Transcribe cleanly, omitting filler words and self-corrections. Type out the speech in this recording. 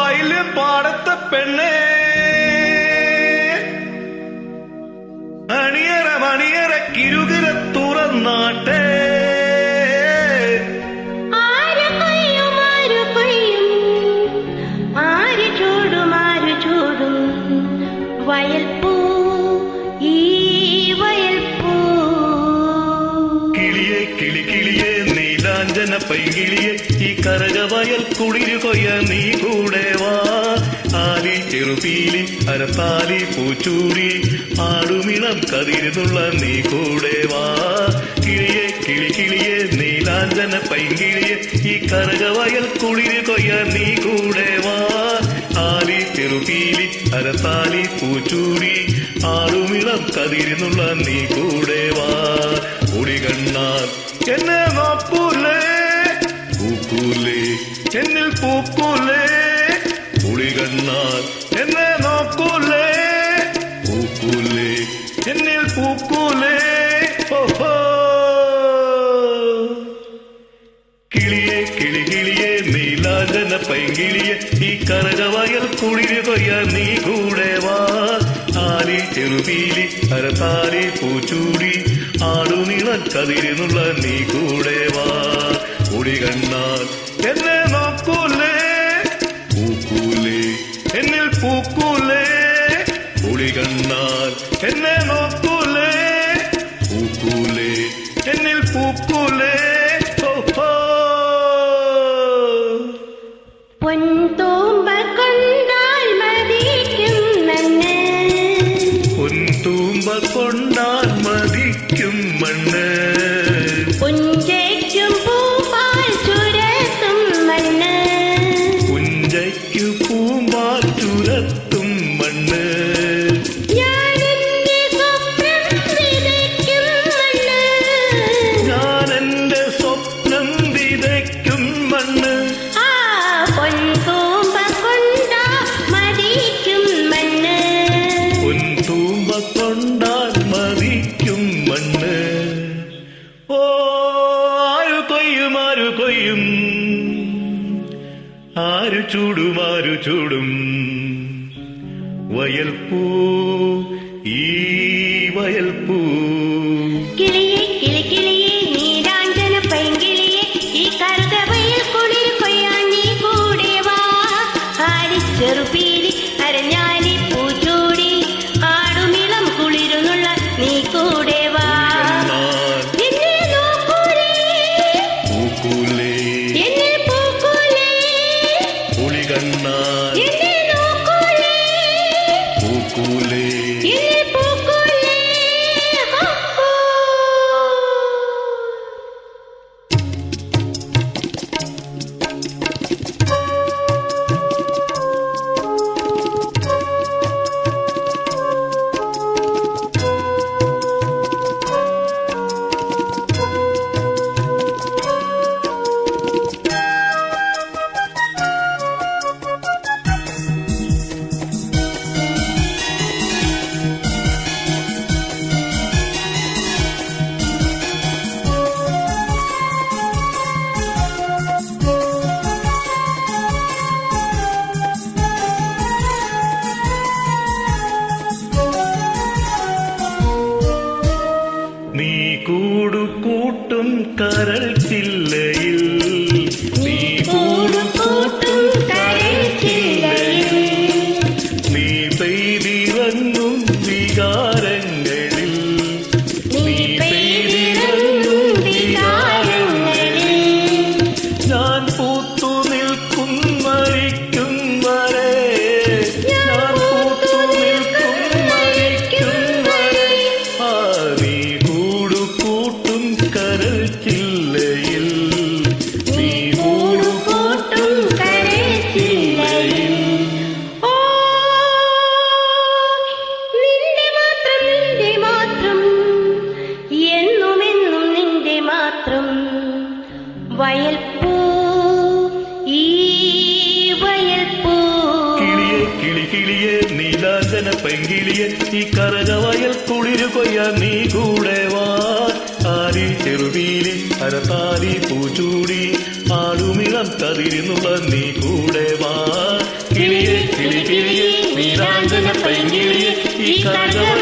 അയില് പാടത്തെ പെണ്ണേ അണിയറ മണിയറ കിരുകിര തുറന്നാട്ടെ വയൽപ്പൂ ഈ വയൽപ്പൂ കിളിയെ കിളി കിളിയെ നീലാഞ്ജന പൈകിളിയെ ഈ കരക വയൽ കുളിരു കൊയ്യ നീ കൂടെ വാ ആലി ചെറുപീലി അരത്താലി പൂച്ചൂടി ആടുമിളം കതിരുന്നുള്ള നീ കൂടെ വാ കിളിയെ കിളി കിളിയെ നീലാഞ്ജന പൈകിളിയെ ഈ കരക വയൽ കുളിരു കൊയ്യ നീ കൂടെ വാ ആലി ചെറുപീലി അരത്താലി പൂച്ചൂടി ആടുമിളം കതിരുന്നുള്ള നീ കൂടെ വാ കുടികണ്ണാൽ എന്നെ നോക്കൂലേ പൂക്കൂലേ എന്നിൽ പൂക്കൂലേ കുടികണ്ണാൽ എന്നെ നോക്കൂലേ പൂക്കൂലേ എന്നിൽ പൂക്കൂലേ ഓഹോ കിളിയെ കിളി കിളിയെ നീലാഞ്ജന പൈകിളിയെ ഈ കരകവയൽ കുളിരു കൊയ്യ നീ കൂടെ വാ ആലി ചെറുപീലി അരത്താലി പൂച്ചൂടി ആടുനിളം കതിരുന്നുള്ള നീ കൂടെ വാ കുടികണ്ണാൽ എന്നെ നോക്കൂലേ പൂക്കൂലേ എന്നിൽ പൂക്കൂലേ കുടികണ്ണാൽ എന്നെ നോക്കൂലേ പൂക്കൂലേ എന്നിൽ പൂക്കൂലേ പൊൻതൂമ്പ കൊണ്ടാൽ മതിക്കും മണ്ണ് പൊൻതൂമ്പ കൊണ്ടാൽ മതിക്കും മണ്ണ് പുഞ്ചയ്ക്കും പൂപ്പാൽ ചുരത്തും മണ്ണ് പുഞ്ചയ്ക്കു പൂമ്പാൽ ചുരത്തും മണ്ണ് ഞാനെന്റെ സ്വപ്നം വിതയ്ക്കും മണ്ണ് പൊൻതൂമ്പ കൊണ്ടാൽ മതിക്കും മണ്ണ് ഓ ആരു കൊയ്യും ആരു കൊയ്യും ആരു ചൂടും ആരു ചൂടും വയൽപ്പൂ ഈ വയൽപ്പൂ കിളിയെ കിളി കിളിയെ നീരാഞ്ജന പൈങ്കിളിയെ ഈ കറുകവയിൽ കുളിർ കൊയ്യാൻ നീ കൂടെ വാ ആരി ചെറുപീലി അരഞ്ഞാലി പൂച്ചൂടി ആടുമിളം കുളിരുന്നുള്ള നീ കൂടെ വാ എന്നെ നോക്കൂലേ പൂക്കൂലേ എന്നിൽ പൂക്കൂലേ പുളികണ്ണാൽ എന്നെ നോക്കൂലേ പൂക്കൂലേ എന്നിൽ പൂക്കൂലേ നീ കൂടു കൂട്ടും കരൾ ചില്ലയിൽ നീ കൂടു കൂട്ടും കരൾ ചില്ലയിൽ നീ പെയ്തിറങ്ങും വികാരങ്ങളിൽ നീ പെയ്തിറങ്ങും വികാരങ്ങളിൽ ഞാൻ പൂത്തു നിൽക്കും മരിക്കും വരെ ഞാൻ പൂത്തു നിൽക്കും മരിക്കും വരെ ആ നീ കൂടു കൂട്ടും കരൾ ചില്ലയിൽ നീ കൂടു കൂട്ടും കരൾ ചില്ലയിൽ ഓ നിന്റെ മാത്രം എന്നുമെന്നും നിന്റെ മാത്രം വയൽപ്പൂ ഈ വയൽപ്പൂ കിളിയെ കിളി കിളിയെ നീലാഞ്ജന പൈങ്കിളിയെ ഈ കരക വയൽ കുളിരു കൊയ്യ നീ കൂടെ വാ ആരി ചെറുപീലി അരത്താലി പൂച്ചൂടി ആടുമിളം കതിരിന്നുള്ള നീ കൂടെ വാ കിളിയെ കിളി കിളിയെ നീരാഞ്ജന പൈങ്കിളിയെ ഈ കരകവള